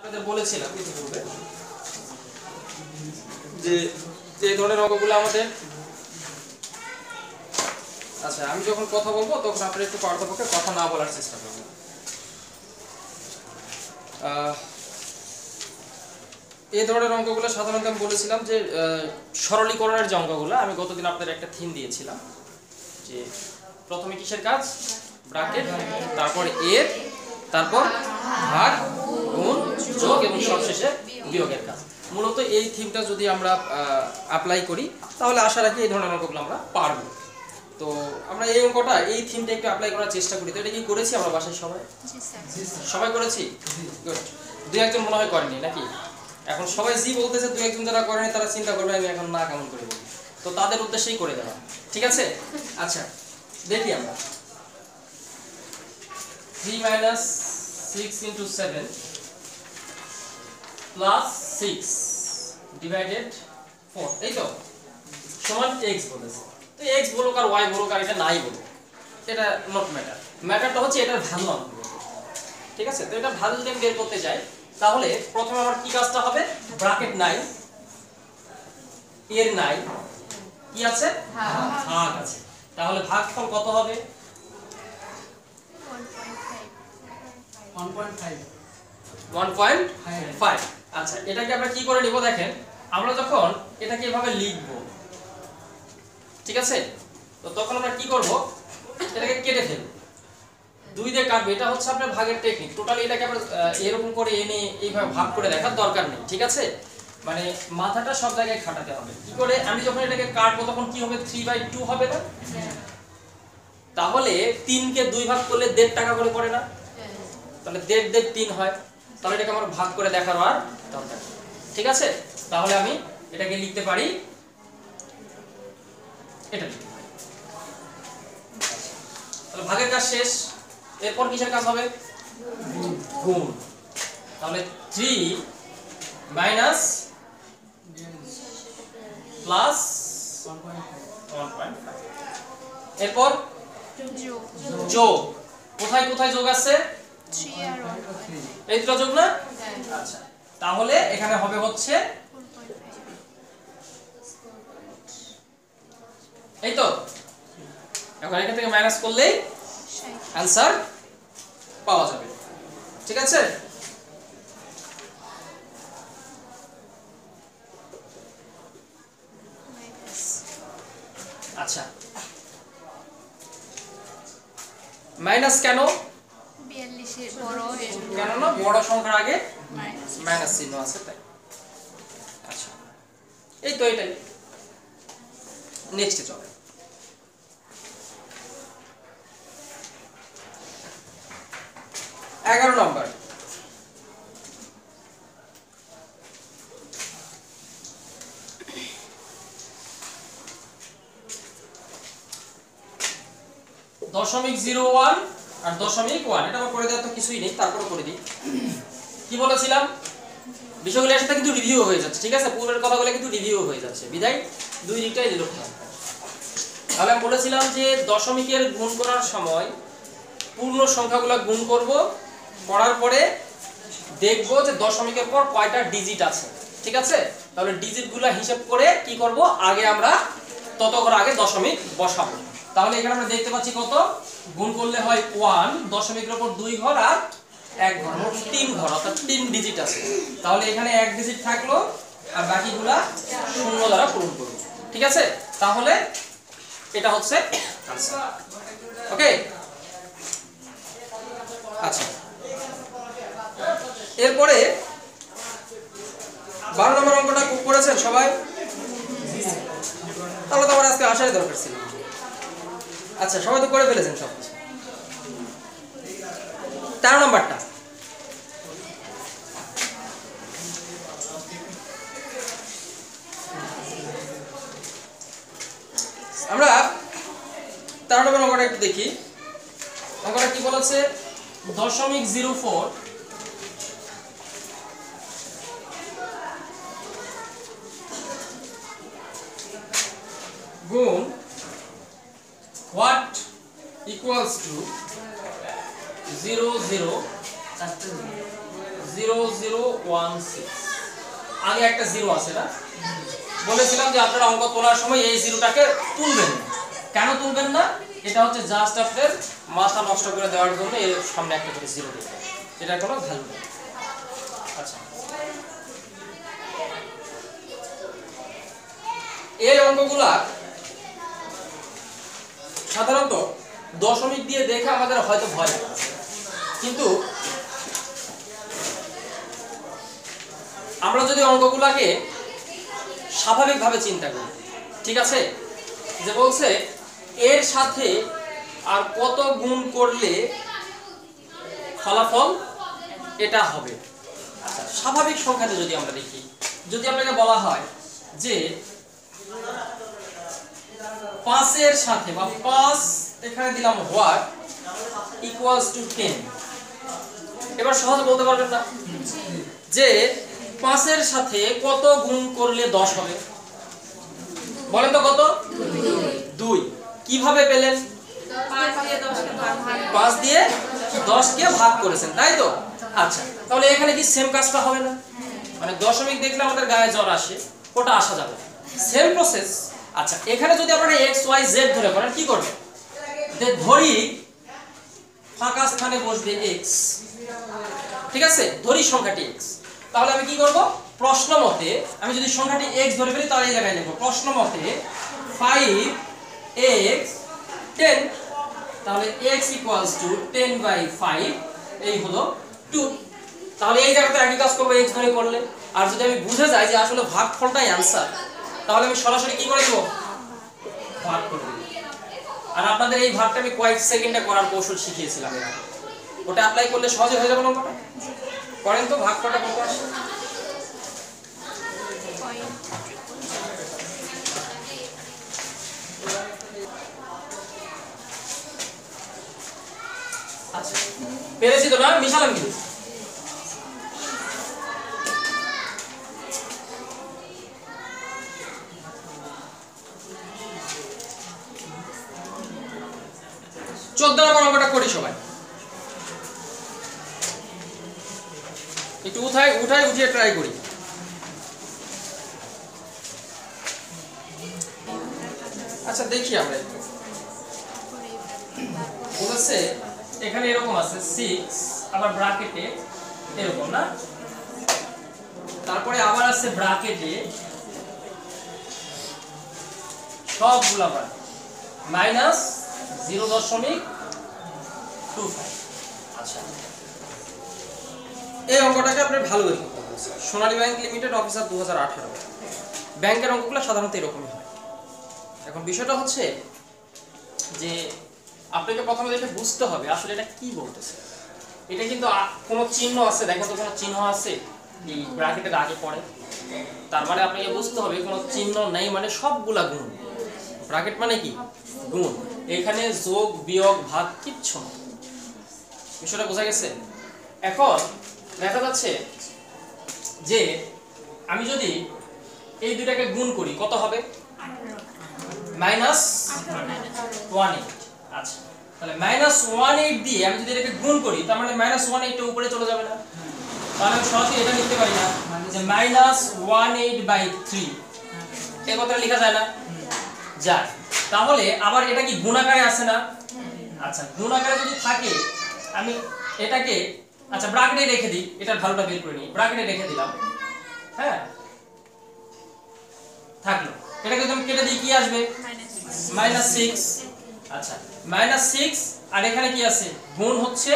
আপনাদের বলেছিলাম ইতিপূর্বে যে এই ধরনের অঙ্কগুলো আমাদের আচ্ছা আমি যখন কথা বলবো তখন আপনারা একটু পারতপক্ষে কথা না বলার চেষ্টা করবেন। এই ধরনের অঙ্কগুলো সাধারণত আমি বলেছিলাম যে সরলীকরণের যে অঙ্কগুলো আমি গতদিন আপনাদের একটা থিম দিয়েছিলাম যে প্রথমে কিসের কাজ ব্র্যাকেট, তারপর এর, তারপর ভাগ, গুণ, যোগ এবং সবশেষে বিয়োগের কাজ। মূলত এই থিমটা যদি আমরা অ্যাপ্লাই করি তাহলে আশা রাখি এই ধরনের অঙ্কগুলো আমরা পারবো। তো আমরা এই অঙ্কটা এই থিমটা একটু অ্যাপ্লাই করার চেষ্টা করি। তো এটা কি করেছি আমরা বাসায় সবাই করেছি? গুড। দুই একজন মনে হয় করেনি নাকি? এখন সবাই জি বলতেছে, দুই একজন যারা করেনি তারা চিন্তা করবে আমি এখন না কেমন করে বলি। তো তাদের উদ্দেশ্যেই করে দেওয়া, ঠিক আছে? আচ্ছা দেখি আমরা 3 minus 6 into 7 plus 6 divided 4 এই তো সমান x বলেছে। তো x বলুক আর y বলুক আর এটা নাই বলুক, এটা নট ম্যাটার। ম্যাটারটা হচ্ছে এটার ভ্যালু আনতে হবে, ঠিক আছে? তো এটা ভ্যালু যদি আমি বের করতে চাই তাহলে প্রথমে আমার কি কাজটা হবে, ব্র্যাকেট নাই, এর নাই, কি আছে ভাগ আছে। তাহলে ভাগফল কত হবে? 1.5। আচ্ছা এটাকে আমরা কি করে নিব দেখেন, আমরা যখন এটাকে এভাবে লিখব, ঠিক আছে? তো তখন আমরা কি করব, এটাকে কেটে ফেলব, 2 দিয়ে কাটবে। এটা হচ্ছে আপনার ভাগের টেকনিক। টোটালি এটাকে আমরা এরকম করে এনে এইভাবে ভাগ করে দেখার দরকার নেই, ঠিক আছে? মানে মাথাটা সব জায়গায় খাটাতে হবে। কি করে আমি যখন এটাকে কাটবো তখন কি হবে, 3/2 হবে না? তাহলে 3 কে 2 ভাগ করলে 1.5 টাকা করে পড়ে না? তাহলে 1.5 3 হয়। তাহলে এটাকে আমরা ভাগ করে দেখার আর দরকার, ঠিক আছে? তাহলে আমি এটাকে লিখতে পারি, এটা লিখতে পারি। তাহলে ভাগের কাজ শেষ। এরপর কিসের কাজ হবে, গুণ। তাহলে 3 মাইনাস প্লাস 1.5। এরপর যোগ। কোথায় কোথায় যোগ আছে? এই দুটো যোগ না? আচ্ছা তাহলে এখানে হবে হচ্ছে এই তো। এখন এখান থেকে মাইনাস করলেই आंसर পাওয়া যাবে, ঠিক আছে? আচ্ছা মাইনাস কেন? 42 এর বড় কেন না, বড় সংখ্যার আগে মাইনাস চিহ্ন আছে তাই। আচ্ছা এই তো এটাই। নেক্সটে চলে। এগারো নম্বর। দশমিক 01 আর দশমিক 1, এটা আমার করে দেওয়া তো কিছুই নেই, তারপরে করে দিই। কি বলেছিলাম, বিষয়গুলো একসাথে কিন্তু রিভিউ হয়ে যাচ্ছে, ঠিক আছে? পূর্বের কথাগুলো কিন্তু রিভিউ হয়ে যাচ্ছে, বিদায় দুই দিকটাই দিল। তাহলে আমি বলেছিলাম যে দশমিকের গুণ করার সময় পূর্ণ সংখ্যাগুলো গুণ করব, করার পরে দেখব যে দশমিকের পর কয়টা ডিজিট আছে, ঠিক আছে? তাহলে ডিজিটগুলো হিসাব করে কি করব, আগে আমরা তত করে আগে দশমিক বসাবো। তাহলে এখানে আমরা দেখতে পাচ্ছি কত গুণ করলে হয় 1, দশমিকের উপর 2 ঘর আর 1 ঘর, মোট 3 ঘর, অর্থাৎ 3 ডিজিট আছে। তাহলে এখানে 1 ডিজিট থাকলো আর বাকিগুলা শূন্য দ্বারা পূরণ করব, ঠিক আছে? তাহলে এটা হচ্ছে आंसर, ওকে? আচ্ছা এরপরে 12 নম্বর অঙ্কটা করেছেন সবাই? তাহলে তো আমার আজকে আসারই দরকার ছিল। আচ্ছা সবাই তো করে ফেলেছেন সব। 13 নম্বরটা আমরা 13 নম্বর অঙ্কটা একটু দেখি। অঙ্কটা কি বলেছে, 0.04 গুণ what equals to 0 0 0016 আগে একটা 0 আছে না, বলেছিলাম যে আপনারা অঙ্ক তোলার সময় এই জিরোটাকে তুলবেন না। কেন তুলবেন না? এটা হচ্ছে জাস্ট আপনাদের মাথা নষ্ট করে দেওয়ার জন্য এর সামনে একটা করে জিরো দিতে, এটা কোনো ভ্যালু নেই। আচ্ছা, এই অঙ্কগুলা সাধারণত দশমিক দিয়ে দেখে আমাদের হয়তো ভয় লাগে, কিন্তু আমরা যদি অঙ্কগুলাকে স্বাভাবিকভাবে চিন্তা করি, ঠিক আছে, যে বলছে এর সাথে আর কত গুণ করলে ফলাফল এটা হবে। আচ্ছা, স্বাভাবিক সংখ্যাতে যদি আমরা দেখি, যদি আপনাকে বলা হয় যে 5 এর সাথে বা 5 এখানে দিলাম হোয়াট ইকুয়ালস টু 10, এবার সহজে বলতে পারবেন না যে 5 এর সাথে কত গুণ করলে 10 হবে? বলেন তো কত? 2। কিভাবে পেলেন? 5 দিয়ে 10 কে ভাগ করেছেন, তাই তো? আচ্ছা, তাহলে এখানে কি সেম কাজটা হবে না? মানে দশমিক দেখলে আমাদের গায়ে জ্বর আসে, ওটা আসা যাবে, সেম প্রসেস। আচ্ছা, এখানে যদি আপনারা x y z ধরে করেন, কি করবেন? ধরি ফাঁকা স্থানে বসবে x, ঠিক আছে, ধরি সংখ্যাটি x। তাহলে আমি কি করব? প্রশ্ন মতে আমি যদি সংখ্যাটি x ধরে ফেলি তাহলে এই জায়গায় লিখব প্রশ্ন মতে 5x 10, তাহলে x = 10/5, এই হলো 2। তাহলে এই জায়গাতে একই কাজ করব x ধরে করলে। আর যদি আমি বুঝে যাই যে আসলে ভাগফলটাই आंसर, তাহলে আমি সরাসরি কি করে দেব? ভাগ করে দেব। আর আপনাদের এই ভাগটা আমি কয়েক সেকেন্ডে করার কৌশল শিখিয়েছিলাম, ওটা অ্যাপ্লাই করলে সহজে হয়ে যাবে নম্বরটা। করেন তো, ভাগফলটা কত আসে? আচ্ছা, পেরেছি তো না? মিশালাম কিন্তু। চোদ্দ নম্বর অঙ্কটা করি সবাই, একটু উঠিয়ে ট্রাই করি। আচ্ছা, দেখি আমরা একটু। বলেছে এখানে এরকম আছে 6, আবার ব্র্যাকেটে এরকম না, তারপরে আবার আছে ব্র্যাকেটে সবগুলা মাইনাস 0.25। আচ্ছা, এই অঙ্কটাকে আপনি ভালো করে করতে বলছেন। সোনালী ব্যাংক লিমিটেড, অফিসার 2018। ব্যাংকের অঙ্কগুলো সাধারণত এরকমই হয়। এখন বিষয়টা হচ্ছে যে আপনাকে প্রথমে দেখে বুঝতে হবে আসলে এটা কি বলতেছে। এটা কিন্তু কোনো চিহ্ন আছে, দেখেন তো কোনো চিহ্ন আছে এই ব্র্যাকেটের আগে পড়ে, তার মানে আপনাকে বুঝতে হবে কোনো চিহ্ন নেই, মানে সবগুলা গুণ। ব্র্যাকেট মানে কি? গুণ। এখানে যোগ বিয়োগ ভাগ কিচ্ছু না, বিষয়টা বোঝা গেছে? এখন দেখা যাচ্ছে যে আমি যদি এই দুটাকে গুণ করি কত হবে? -18। আচ্ছা, তাহলে -18 দিয়ে আমি যদি এটাকে গুণ করি, তার মানে -18 টা উপরে চলে যাবে না? তাহলে আমি সরাসরি এটা লিখতে পারি না যে -18/3, এই কথাটা লেখা যায় না? যায়। তাহলে আবার এটা কি গুণাকারে আছে না? আচ্ছা, গুণাকারে যদি থাকে আমি এটাকে, আচ্ছা, ব্র্যাকেটে রেখে দিই, এটার ভ্যালুটা বের করে নিই, ব্র্যাকেটে রেখে দিলাম, হ্যাঁ, থাকলো। এটাকে যদি আমি কেটে দিই কি আসবে? -6। আচ্ছা, -6, আর এখানে কি আছে? গুণ হচ্ছে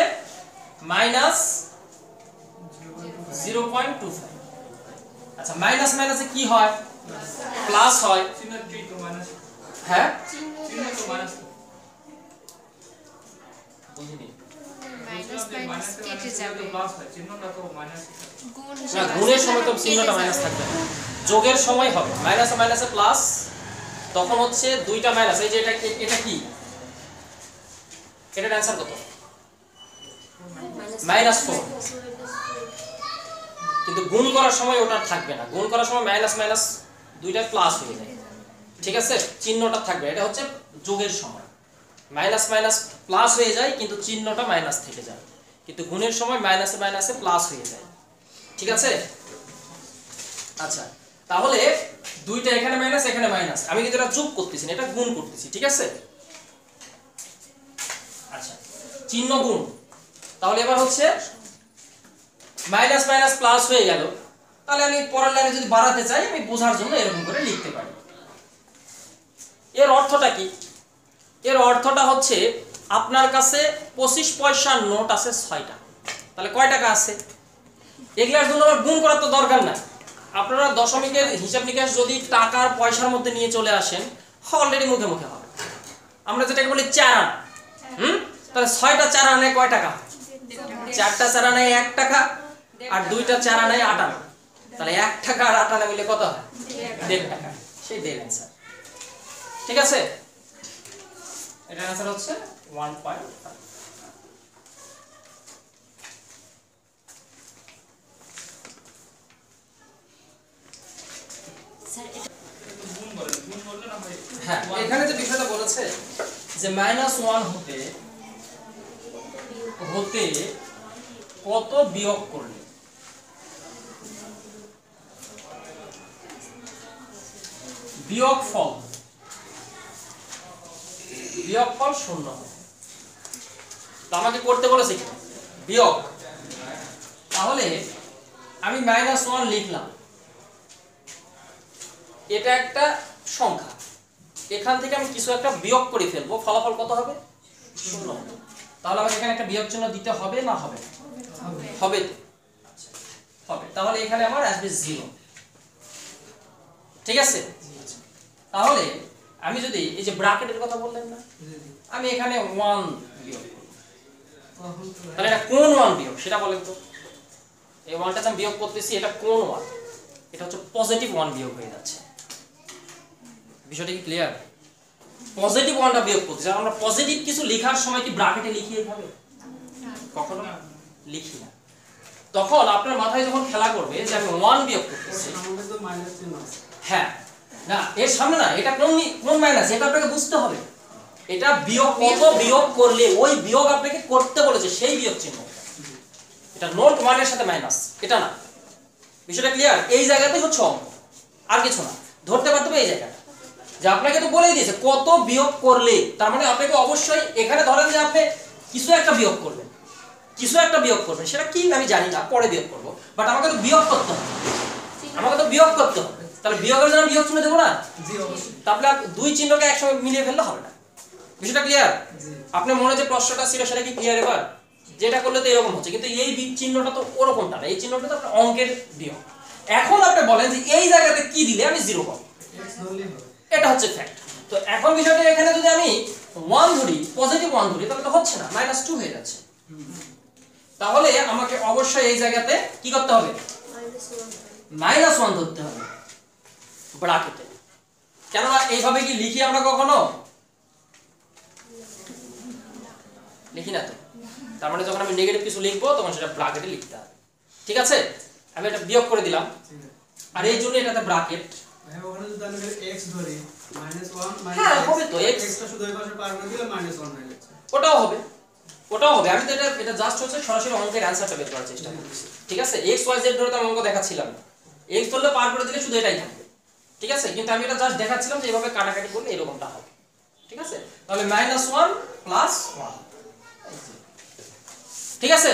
-0.25। আচ্ছা, মাইনাস মাইনাসে কি হয়? প্লাস হয়। হ্যাঁ, বুঝিনি। না, গুণের সময় তো চিহ্নটা মাইনাস থাকবে, যোগের সময় হবে মাইনাসে মাইনাসে প্লাস, তখন হচ্ছে দুইটা মাইনাস। এই যে এটা কি, এটার অ্যানসার কত? -4। কিন্তু গুণ করার সময় ওটা থাকবে না, গুণ করার সময় মাইনাস মাইনাস দুইটা প্লাস হয়ে যায়, ঠিক আছে, চিহ্নটা থাকবে। এটা হচ্ছে যোগের সময় মাইনাস মাইনাস প্লাস হয়ে যায়, কিন্তু চিহ্নটা মাইনাস থেকে যায়। কিন্তু গুণের সময় মাইনাসে মাইনাসে প্লাস হয়ে যায়, ঠিক আছে? আচ্ছা, তাহলে দুইটা এখানে মাইনাস এখানে মাইনাস, আমি কিন্তু এটা যোগ করতেছি না, এটা গুণ করতেছি, ঠিক আছে? আচ্ছা, চিহ্ন গুণ। তাহলে এবার হচ্ছে মাইনাস মাইনাস প্লাস হয়ে গেল। তাহলে আমি পরের লাইনে যদি বাড়াতে চাই, আমি বোঝার জন্য এরকম করে লিখতে পারি। এর অর্থটা কি? এর অর্থটা হচ্ছে আপনার কাছে 25 পয়সার নোট আছে 6টা, তাহলে কয় টাকা আছে? এগুলার জন্য আমার গুণ করার তো দরকার নাই। আপনারা দশমিকের হিসাব নিকাশ যদি টাকার পয়সার মধ্যে নিয়ে চলে আসেন, অলরেডি মুখে মুখে হবে। আমরা যেটাকে বলি 4 আনা, তাহলে 6টা 4 আনায় কয় টাকা? 4টা 4 আনায় 1 টাকা, আর 2টা 4 আনায় 8 আনা, তাহলে 1 টাকা আর 8 আনা মিলে কত হয়? 1.5 টাকা। সেই দের অ্যান্সার, ঠিক আছে? এটার অ্যান্সার হচ্ছে 1.5। হ্যাঁ, এখানে যে বিষয়টা বলেছে যে -1 হতে হতে কত বিয়োগ করলে বিয়োগফল 0 হবে। তো আমাকে করতে বলেছে কি? বিয়োগ। তাহলে আমি -1 লিখলাম, এটা একটা সংখ্যা, এখান থেকে আমি কিছু একটা বিয়োগ করে ফেলবো, ফলাফল কত হবে? 0 হবে। তাহলে আমাকে এখানে একটা বিয়োগ চিহ্ন দিতে হবে না হবে? হবে তো, হবে। তাহলে এখানে আমার আসবে 0, ঠিক আছে? তাহলে আমি যদি এই যে ব্র্যাকেটের কথা বললেন না, আমি এখানে 1 বিয়োগ করব, তাহলে এটা কোন 1 বিয়োগ সেটা বলেন তো? এই 1টা আমি বিয়োগ করতেছি, এটা কোন 1? এটা হচ্ছে পজিটিভ 1 বিয়োগ হয়ে যাচ্ছে। বিষয়টা কি ক্লিয়ার? পজিটিভ 1টা বিয়োগ করতেছি। আর আমরা পজিটিভ কিছু লেখার সময় কি ব্র্যাকেটে লিখি এইভাবে? কখনো লিখি না। তখন আপনার মাথায় যখন খেলা করবে যে আমি 1 বিয়োগ করতেছি, আমাদের তো মাইনাস চিহ্ন আছে। হ্যাঁ, না এর সামনে না, এটা কোন মাইনাস এটা আপনাকে বুঝতে হবে। এটা বিয়োগ, কত বিয়োগ করলে ওই বিয়োগ আপনাকে করতে বলেছে সেই বিয়োগ চিহ্ন। এটা নোট 1 এর সাথে মাইনাস, এটা না। বিষয়টা ক্লিয়ার? এই জায়গাতেই হচ্ছে অঙ্ক, আর কিছু না। ধরতে পারতে হবে এই জায়গাটা যে আপনাকে তো বলেই দিয়েছে কত বিয়োগ করলে, তার মানে আপনাকে অবশ্যই এখানে ধরেন যে আপনি কিছু একটা বিয়োগ করবেন, কিছু একটা বিয়োগ করবেন, সেটা কি আমি জানি না, পরে বিয়োগ করব, বাট আমাকে তো বিয়োগ করতে হবে, আমাকে তো বিয়োগ করতে হবে। তাহলে বিয়োগের জন্য বিয়োগ চিহ্ন দেবো না? জি অবশ্যই। তাহলে দুই চিহ্নকে একসঙ্গে মিলিয়ে ফেললে হবে না। বিষয়টা ক্লিয়ার? জি। আপনার মনে যে প্রশ্নটা ছিল সেটা কি ক্লিয়ার এবার? যেটা করলে তো এরকম হচ্ছে, কিন্তু এই চিহ্নটা তো ওরকমটা না, এই চিহ্নটা তো আপনার অঙ্কের বিয়োগ। এখন আপনি বলেন যে এই জায়গাতে কি দিলে আমি 0 পাবো, এক্স ধরলেই হবে। এটা হচ্ছে ফ্যাক্ট। তো এখন বিষয়টা এখানে যদি আমি 1 ধরি, পজিটিভ 1 ধরি, তাহলে তো হচ্ছে না, -2 হয়ে যাচ্ছে। তাহলে আমাকে অবশ্যই এই জায়গাতে কি করতে হবে? -1 ধরতে হবে ব্র্যাকেটে। কেননা এইভাবে কি লিখি আমরা কখনো? লিখি না তো। তার মানে যখন আমি নেগেটিভ কিছু লিখবো তখন সেটা ব্র্যাকেটে লিখতে হবে, ঠিক আছে? আমি এটা বিয়োগ করে দিলাম, আর এই জন্য এটাতে ব্র্যাকেট। হ্যাঁ, ওখানে যদি আমি x ধরি -1 হ্যাঁ, হবে তো, x টা শুধু এই পাশে পার করে দিলে -1 হয়ে যাচ্ছে। ওটাও হবে, ওটাও হবে। আমি তো এটা জাস্ট হচ্ছে সরাসরি অঙ্কের অ্যানসারটা বের করার চেষ্টা করছি, ঠিক আছে? x y z ধরে তো আমি অঙ্ক দেখাচ্ছিলাম না, x ধরলে পার করে দিলে শুধু এটাই থাকবে, ঠিক আছে? কিন্তু আমি এটা জাস্ট দেখাচ্ছিলাম যে এইভাবে কাটাকাটি করলে এরকমটা হবে, ঠিক আছে? তাহলে -1 + 1, ঠিক আছে?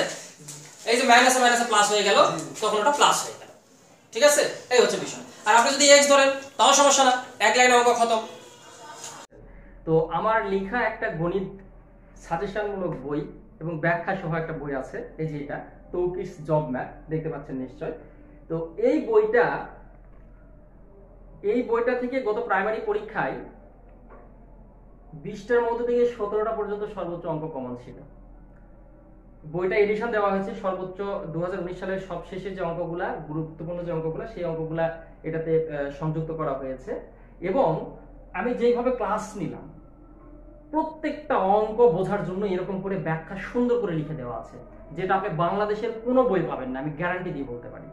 এই যে মাইনাসে মাইনাসে প্লাস হয়ে গেল, তখন ওটা প্লাস হয়ে গেল, ঠিক আছে? এই হচ্ছে বিষয়। আর আপনি যদি x ধরেন তাও সমস্যা না, এক লাইনে অঙ্ক খতম। তো আমার লেখা একটা গণিত সাজেশনমূলক বই এবং ব্যাখ্যা সহ একটা বই আছে, এই যে এটা তৌকিস জব ম্যাথ, দেখতে পাচ্ছেন নিশ্চয়। তো এই বইটা থেকে গত প্রাইমারি পরীক্ষায় 20টার মধ্যে থেকে 17টা পর্যন্ত সর্বোচ্চ অঙ্ক কমন ছিল। বইটা এডিশন দেওয়া হয়েছে সর্বোচ্চ 2019 সালের সবশেষে যে অঙ্কগুলা, গুরুত্বপূর্ণ যে অঙ্কগুলা, সেই অঙ্কগুলা এটাতে সংযুক্ত করা হয়েছে। এবং আমি যেইভাবে ক্লাস নিলাম, প্রত্যেকটা অঙ্ক বোঝার জন্য এরকম করে ব্যাখ্যা সুন্দর করে লিখে দেওয়া আছে, যেটা আপনি বাংলাদেশের কোনো বই পাবেন না, আমি গ্যারান্টি দিয়ে বলতে পারি।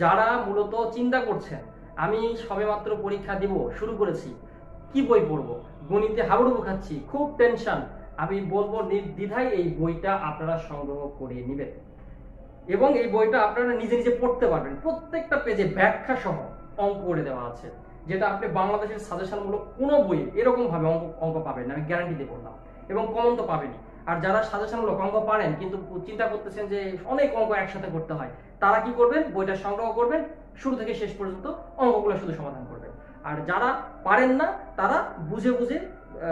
যারা মূলত চিন্তা করছেন আমি সবেমাত্র পরীক্ষা দিব, শুরু করেছি, কি বই পড়বো, গণিতে হাবুডুবু খাচ্ছি, খুব টেনশন, আমি বলবো নির্দ্বিধায় এই বইটা আপনারা সংগ্রহ করে নেবেন। এবং এই বইটা আপনারা নিজে নিজে পড়তে পারবেন। প্রত্যেকটা পেজে ব্যাখ্যা সহ অঙ্ক করে দেওয়া আছে, যেটা আপনি বাংলাদেশের সাজেশনমূলক কোনো বইয়ে এরকম ভাবে অঙ্ক পাবেন না, আমি গ্যারান্টি দিয়ে বললাম। এবং কমন তো পাবেনই। আর যারা সাজেশনমূলক অঙ্ক পারেন কিন্তু চিন্তা করতেছেন যে অনেক অঙ্ক একসাথে করতে হয়, তারা কি করবেন, বইটা সংগ্রহ করবেন, শুরু থেকে শেষ পর্যন্ত অঙ্কগুলো শুধু সমাধান করবেন। আর যারা পারেন না তারা বুঝে বুঝে,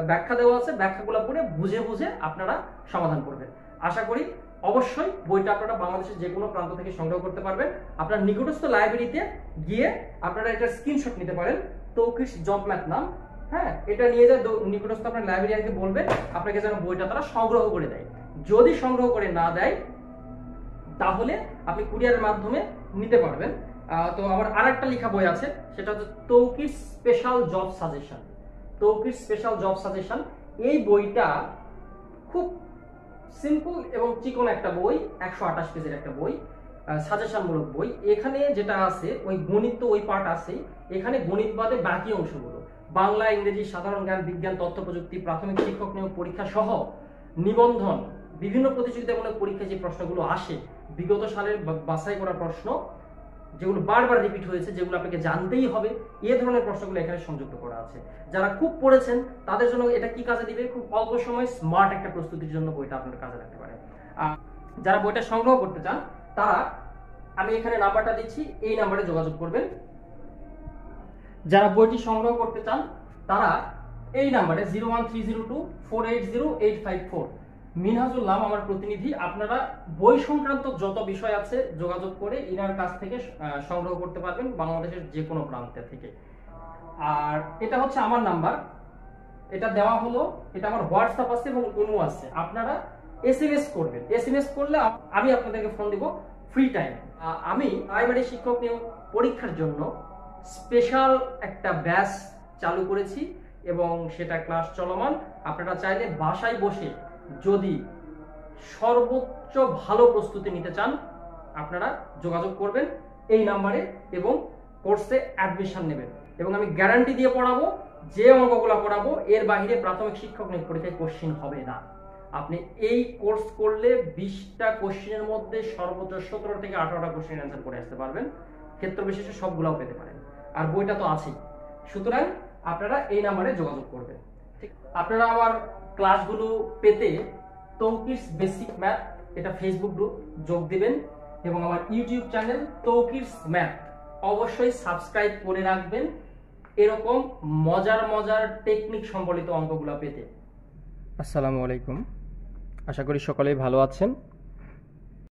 ব্যাখ্যা দেওয়া আছে, ব্যাখ্যাগুলো পড়ে বুঝে বুঝে আপনারা সমাধান করবেন। আশা করি অবশ্যই বইটা আপনারা বাংলাদেশের যে কোনো প্রান্ত থেকে সংগ্রহ করতে পারবেন। আপনার নিকটস্থ লাইব্রেরিতে গিয়ে আপনারা এটা স্ক্রিনশট নিতে পারেন, তৌকির জব ম্যাথ নাম। হ্যাঁ, এটা নিয়ে যায় নিকটস্থ আপনার লাইব্রেরিয়ানকে বলবেন আপনাকে যেন বইটা তারা সংগ্রহ করে দেয়। যদি সংগ্রহ করে না দেয় তাহলে আপনি কুরিয়ারের মাধ্যমে নিতে পারবেন। তো আমার আরেকটা লেখা বই আছে, সেটা হচ্ছে Toukir special job suggestion. Toukir special job suggestion, এই বইটা খুব সিম্পল এবং চিকন একটা বই, 128 পেজের একটা বই, সাজেশনমূলক বই। এখানে যেটা আছে ওই গণিত, ওই পার্ট আছে, এখানে গণিত বাদে বাকি অংশগুলো বাংলা, ইংরেজি, সাধারণ জ্ঞান, বিজ্ঞান, তথ্য প্রযুক্তি, প্রাথমিক শিক্ষক নিয়োগ পরীক্ষা সহ নিবন্ধন, বিভিন্ন প্রতিযোগিতামূলক পরীক্ষায় যে প্রশ্নগুলো আসে, বিগত সালের বাছাই করা প্রশ্ন যেগুলো বারবার রিপিট হয়েছে, যেগুলো আপনাকে জানতেই হবে, এই ধরনের প্রশ্নগুলো এখানে সংযুক্ত করা আছে। যারা খুব পড়েছেন তাদের জন্য এটা কি কাজে দিবে, খুব অল্প সময় স্মার্ট একটা প্রস্তুতির জন্য বইটা আপনার কাজে লাগতে পারে। যারা বইটা সংগ্রহ করতে চান তারা, আমি এখানে নাম্বারটা দিচ্ছি, এই নাম্বারে যোগাযোগ করবেন। যারা বইটি সংগ্রহ করতে চান তারা এই নাম্বারে 01302480854, মিনহাজুল নাম আমার প্রতিনিধি। আপনারা বই সংক্রান্ত যত বিষয় আছে যোগাযোগ করে ইনার কাছ থেকে সংগ্রহ করতে পারবেন বাংলাদেশের যে কোনো প্রান্ত থেকে। আর এটা হচ্ছে আমার নাম্বার, এটা দেওয়া হলো, এটা আমার হোয়াটসঅ্যাপ আছে এবং ইমো আছে। আপনারা এসএমএস করবেন, এসএমএস করলে আমি আপনাদেরকে ফোন দিব ফ্রি টাইম। আমি প্রাইমারি শিক্ষক নিয়োগ পরীক্ষার জন্য স্পেশাল একটা ব্যাচ চালু করেছি এবং সেটা ক্লাস চলমান। আপনারা চাইলে বাসায় বসে যদি সর্বোচ্চ ভালো প্রস্তুতি নিতে চান আপনারা যোগাযোগ করবেন এই নাম্বারে এবং কোর্সে অ্যাডমিশন নেবেন। এবং আমি গ্যারান্টি দিয়ে পড়াবো, যে অঙ্কগুলো পড়াবো এর বাইরে প্রাথমিক শিক্ষক নিয়োগ পরীক্ষায় কোশ্চেন হবে না। আপনি এই কোর্স করলে 20টা কোশ্চেনের মধ্যে সর্বোচ্চ 17 থেকে 18টা কোশ্চেন অ্যান্সার করে আসতে পারবেন, ক্ষেত্র বিশেষে সবগুলাও পেতে পারেন। আর বইটা তো আছেই, সুতরাং আপনারা এই নাম্বারে যোগাযোগ করবেন। ঠিক, আপনারা আমার ক্লাসগুলো পেতে তৌকির বেসিক ম্যাথ, এটা ফেসবুক গ্রুপ, যোগ দিবেন এবং আমার ইউটিউব চ্যানেল তৌকির ম্যাথ অবশ্যই সাবস্ক্রাইব করে রাখবেন এরকম মজার মজার টেকনিক সম্বলিত অঙ্কগুলো পেতে। আসসালামু আলাইকুম, আশা করি সকলেই ভালো আছেন।